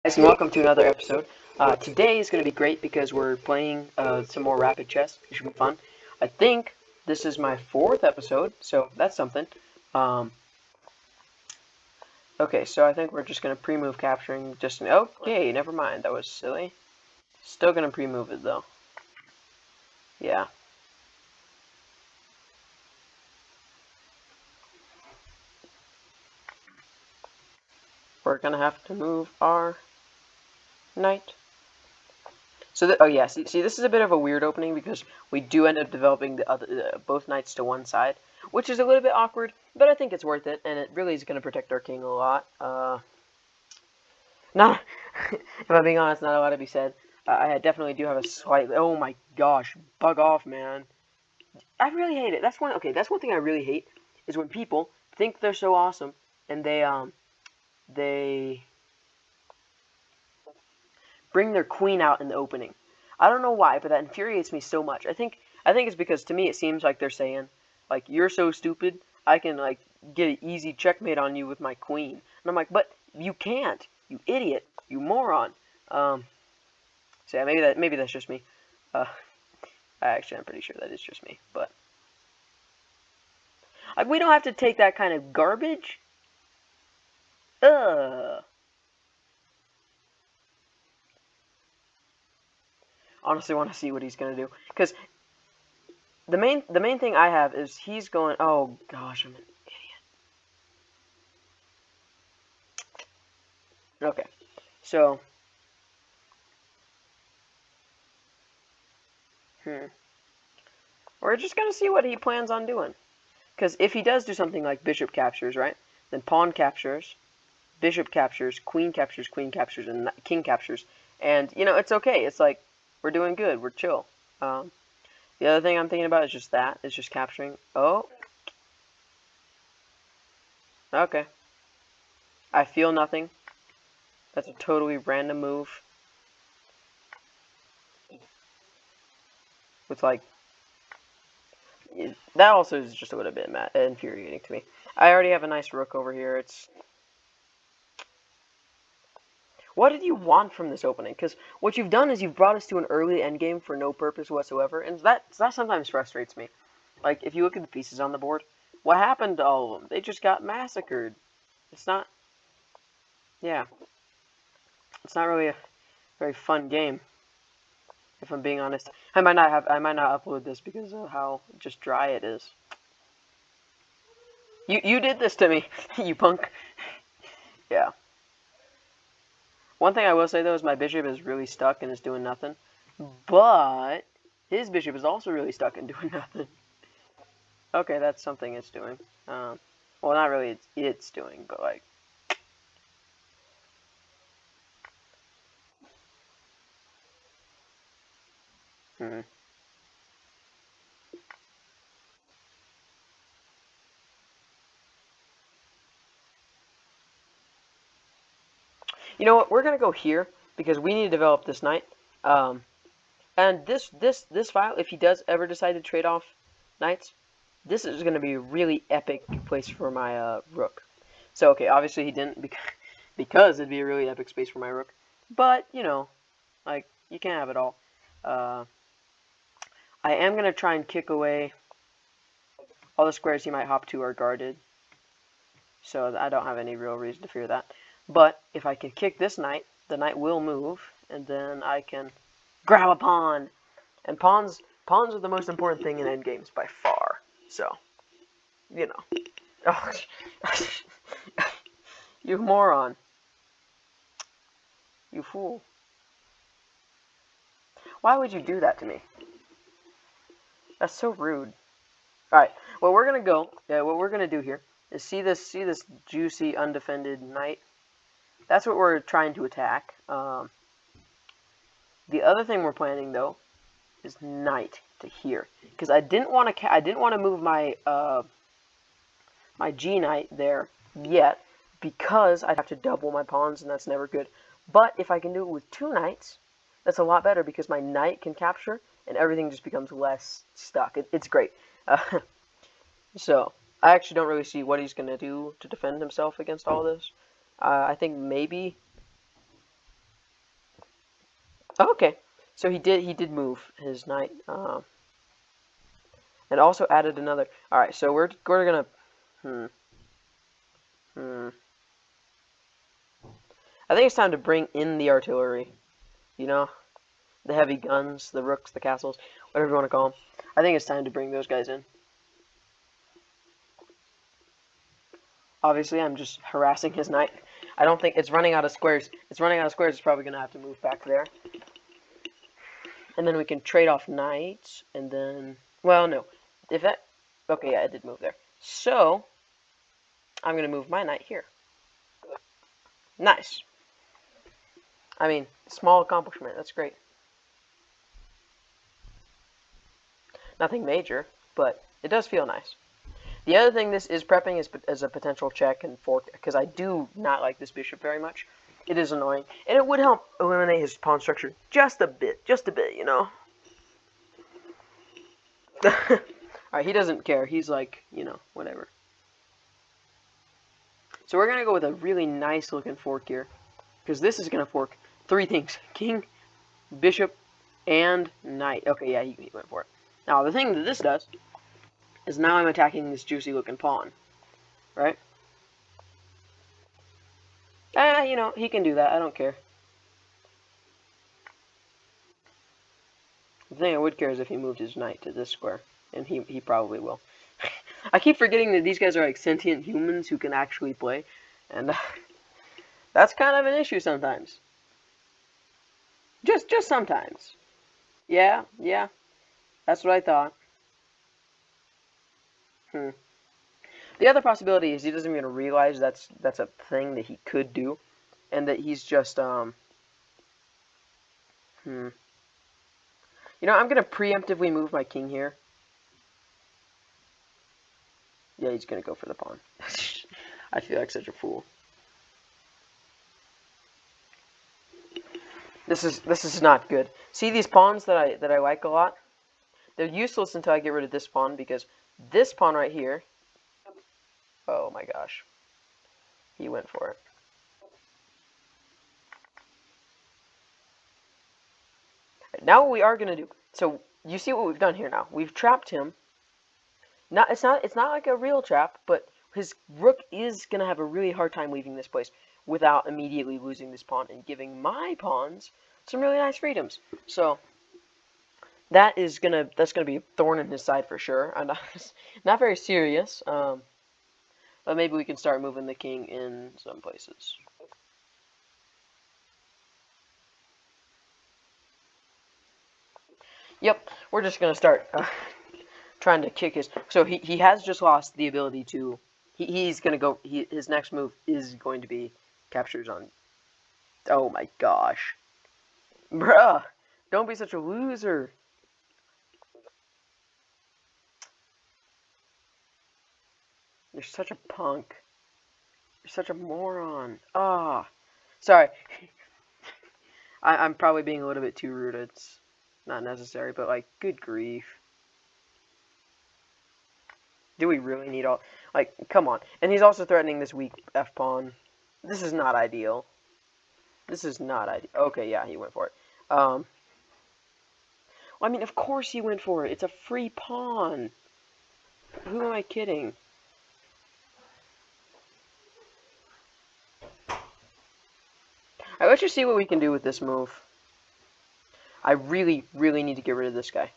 Guys, and welcome to another episode. Today is going to be great because we're playing some more rapid chess. It should be fun. I think this is my fourth episode, so that's something. Okay, so I think we're just going to pre-move capturing. Okay, never mind. That was silly. Still going to pre-move it though. Yeah. We're going to have to move our knight. So oh yeah, see, this is a bit of a weird opening because we do end up developing the both knights to one side, which is a little bit awkward, but I think it's worth it, and it really is going to protect our king a lot. Not, if I'm being honest, not a lot to be said. I definitely do have a slight. Oh my gosh, bug off, man! I really hate it. That's one. Okay, that's one thing I really hate is when people think they're so awesome and they bring their queen out in the opening. I don't know why, but that infuriates me so much. I think it's because to me it seems like they're saying, like, you're so stupid, I can like get an easy checkmate on you with my queen. And I'm like, but you can't, you idiot, you moron. So yeah, maybe that's just me. Actually, I'm pretty sure that is just me. But like, we don't have to take that kind of garbage. Honestly, want to see what he's gonna do because the main thing I have is he's going. Oh gosh, I'm an idiot. Okay, so we're just gonna see what he plans on doing. Because if he does do something like bishop captures, right, then pawn captures, bishop captures, queen captures, and king captures, and you know it's okay. It's like we're doing good. We're chill. The other thing I'm thinking about is just that. It's just capturing. Oh. Okay. I feel nothing. That's a totally random move. With like, that also is just a little bit infuriating to me. I already have a nice rook over here. It's, what did you want from this opening? Because what you've done is you've brought us to an early endgame for no purpose whatsoever, and that sometimes frustrates me. Like, if you look at the pieces on the board, what happened to all of them? They just got massacred. It's not, yeah. It's not really a very fun game, if I'm being honest. I might not upload this because of how just dry it is. You did this to me, you punk. Yeah. One thing I will say though is my bishop is really stuck and is doing nothing, but his bishop is also really stuck and doing nothing. Okay, that's something it's doing. Well, not really. It's doing, but like. You know what? We're gonna go here because we need to develop this knight. And this file, if he does ever decide to trade off knights, this is gonna be a really epic place for my rook. So okay, obviously he didn't because it'd be a really epic space for my rook. But you know, like you can't have it all. I am gonna try and kick away all the squares he might hop to are guarded, so I don't have any real reason to fear that. But if I can kick this knight, the knight will move, and then I can grab a pawn. And pawns are the most important thing in endgames by far. So, you know. Oh, you moron. You fool. Why would you do that to me? That's so rude. Alright, what we're gonna do here is see this juicy undefended knight. That's what we're trying to attack. The other thing we're planning though is knight to here, because I didn't want to move my my G knight there yet, because I'd have to double my pawns, and that's never good. But if I can do it with two knights, that's a lot better because my knight can capture, and everything just becomes less stuck. It's great. So I actually don't really see what he's gonna do to defend himself against all this. I think maybe Oh, okay. So he did move his knight, and also added another. All right, so we're gonna. Hmm. Hmm. I think it's time to bring in the artillery. You know, the heavy guns, the rooks, the castles, whatever you want to call them. I think it's time to bring those guys in. Obviously, I'm just harassing his knight. I don't think it's running out of squares. It's running out of squares. It's probably gonna have to move back there, and then we can trade off knights, and then well, no, if that okay, yeah, it did move there. So I'm gonna move my knight here. Nice. I mean, small accomplishment. That's great. Nothing major, but it does feel nice. The other thing this is prepping is as a potential check and fork, because I do not like this bishop very much. It is annoying, and it would help eliminate his pawn structure just a bit, you know? Alright, he doesn't care. He's like, you know, whatever. So we're going to go with a really nice looking fork here, because this is going to fork three things. King, bishop, and knight. Okay, yeah, he went for it. Now, the thing that this does is now I'm attacking this juicy looking pawn, right? You know, he can do that. I don't care. The thing I would care is if he moved his knight to this square, and he probably will. I keep forgetting that these guys are like sentient humans who can actually play, and that's kind of an issue sometimes. Just sometimes. Yeah, yeah, that's what I thought. Hmm. The other possibility is he doesn't even realize that's a thing that he could do, and that he's just Hmm. You know, I'm gonna preemptively move my king here. Yeah, he's gonna go for the pawn. I feel like such a fool. This is not good. See these pawns that I like a lot? They're useless until I get rid of this pawn, because this pawn right here. Oh my gosh, he went for it. Right, now what we are gonna do? So you see what we've done here now? We've trapped him. It's not like a real trap, but his rook is gonna have a really hard time leaving this place without immediately losing this pawn and giving my pawns some really nice freedoms. So that's gonna be a thorn in his side for sure. I'm not very serious, but maybe we can start moving the king in some places. Yep, we're just gonna start trying to kick his. So he has just lost the ability to. He's gonna go. His next move is going to be captures on. Oh my gosh, bruh! Don't be such a loser. You're such a punk. You're such a moron. Ah, sorry. I'm probably being a little bit too rude. It's not necessary, but like, good grief. Do we really need all... Like, come on. And he's also threatening this weak F-pawn. This is not ideal. This is not ideal. Okay, yeah, he went for it. Well, I mean, of course he went for it. It's a free pawn. Who am I kidding? Alright, let's just see what we can do with this move. I really, really need to get rid of this guy.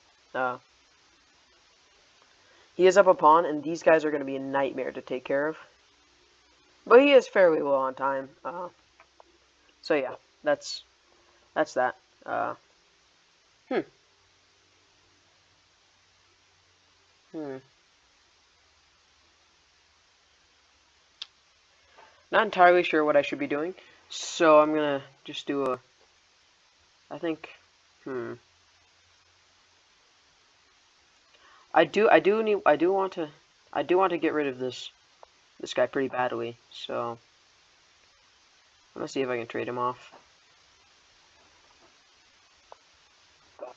He is up a pawn, and these guys are going to be a nightmare to take care of. But he is fairly low on time. So yeah, that's that. Hmm. Hmm. Not entirely sure what I should be doing, so I'm gonna just do a. I think. Hmm. I do want to get rid of this guy pretty badly. So I'm gonna see if I can trade him off.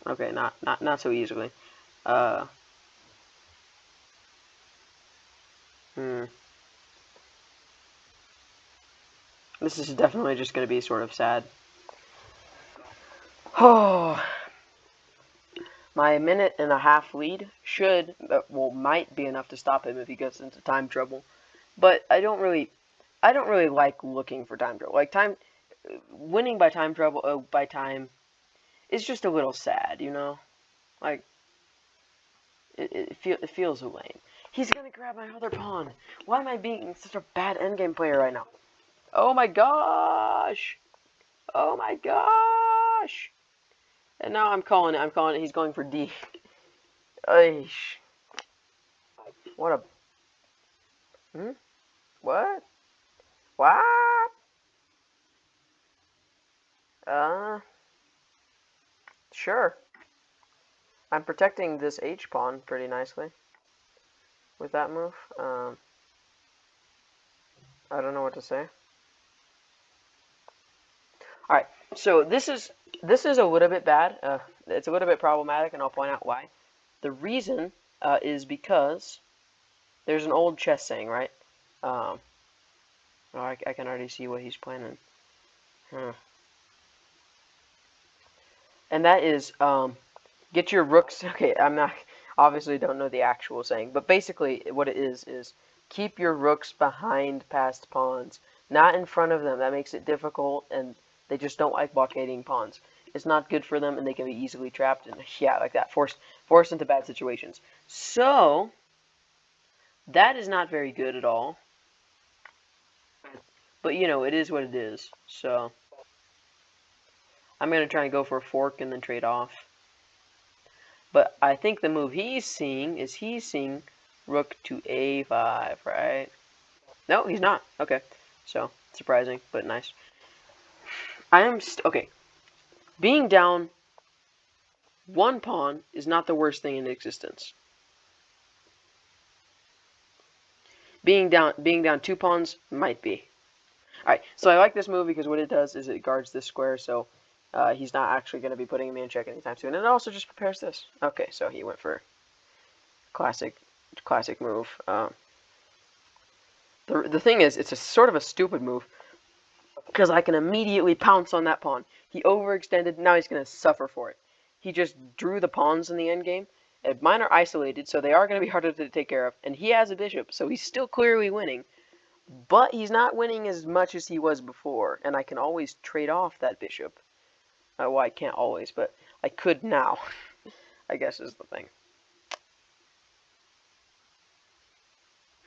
Okay, not so easily. Uh. Hmm. This is definitely just gonna be sort of sad. Oh, my minute and a half lead should, well, might be enough to stop him if he gets into time trouble. But I don't really like looking for time trouble. Like winning by time trouble, by time, is just a little sad, you know? Like, it feels lame. He's gonna grab my other pawn. Why am I being such a bad endgame player right now? Oh my gosh! Oh my gosh! And now I'm calling it. He's going for D. Aish. What a... Hmm? What? What? Sure. I'm protecting this H pawn pretty nicely with that move. I don't know what to say. Alright, so this is a little bit bad. It's a little bit problematic, and I'll point out why. The reason is because there's an old chess saying, right? Oh, I can already see what he's planning. And that is, get your rooks... Okay, I'm not... Obviously don't know the actual saying, but basically what it is keep your rooks behind passed pawns, not in front of them. That makes it difficult, and they just don't like blockading pawns. It's not good for them, and they can be easily trapped, and yeah, like that, forced into bad situations. So, that is not very good at all. But, you know, it is what it is. So, I'm going to try and go for a fork and then trade off. But I think the move he's seeing is rook to a5, right? No, he's not. Okay. So, surprising, but nice. Okay. Being down one pawn is not the worst thing in existence. Being down 2 pawns might be. Alright, so I like this move because what it does is it guards this square, so he's not actually going to be putting me in check anytime soon. And it also just prepares this. Okay, so he went for classic move. The thing is, it's a sort of a stupid move because I can immediately pounce on that pawn. He overextended, now he's going to suffer for it. He just drew the pawns in the endgame. And mine are isolated, so they are going to be harder to take care of. And he has a bishop, so he's still clearly winning. But he's not winning as much as he was before, and I can always trade off that bishop. Well, I can't always, but I could now, I guess is the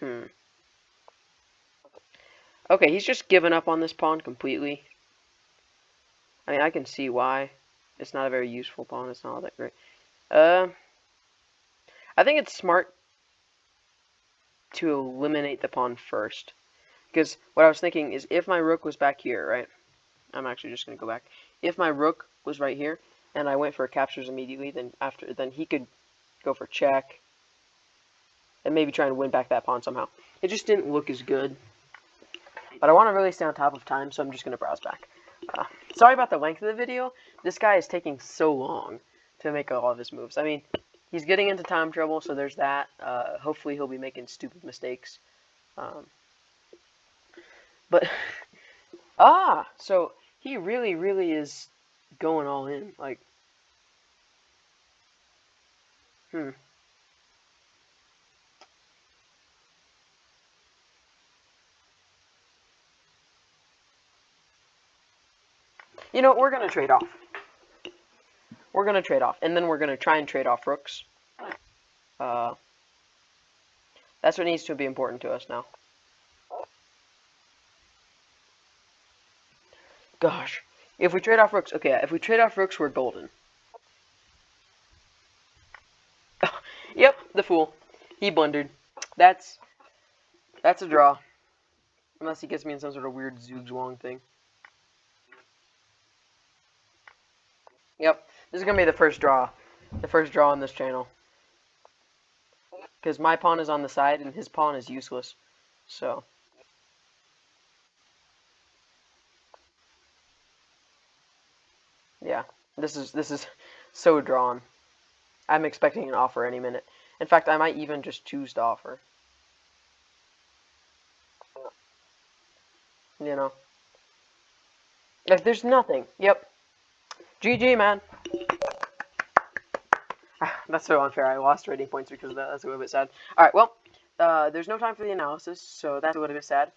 thing. Okay, he's just given up on this pawn completely. I mean, I can see why. It's not a very useful pawn. It's not all that great. I think it's smart to eliminate the pawn first. Because what I was thinking is if my rook was back here, right? I'm actually just going to go back. If my rook was right here, and I went for captures immediately, then he could go for check, and maybe try and win back that pawn somehow. It just didn't look as good. But I want to really stay on top of time, so I'm just going to browse back. Sorry about the length of the video. This guy is taking so long to make all of his moves. I mean, he's getting into time trouble, so there's that. Hopefully he'll be making stupid mistakes. But, so he really, really is going all in. Like, You know, we're going to trade off. We're going to trade off, and then we're going to try and trade off rooks. That's what needs to be important to us now. Gosh. If we trade off rooks, okay, if we trade off rooks, we're golden. Yep, the fool. He blundered. That's a draw. Unless he gets me in some sort of weird Zugzwang thing. Yep, this is going to be the first draw. The first draw on this channel. Because my pawn is on the side and his pawn is useless. So. Yeah, this is so drawn. I'm expecting an offer any minute. In fact, I might even just choose to offer. You know? Like, there's nothing. Yep. GG, man. That's so unfair. I lost rating points because of that. That's a little bit sad. Alright, well, there's no time for the analysis, so that's a little bit sad.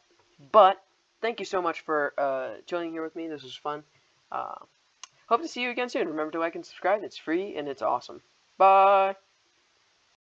But, thank you so much for chilling here with me. This was fun. Hope to see you again soon. Remember to like and subscribe. It's free and it's awesome. Bye!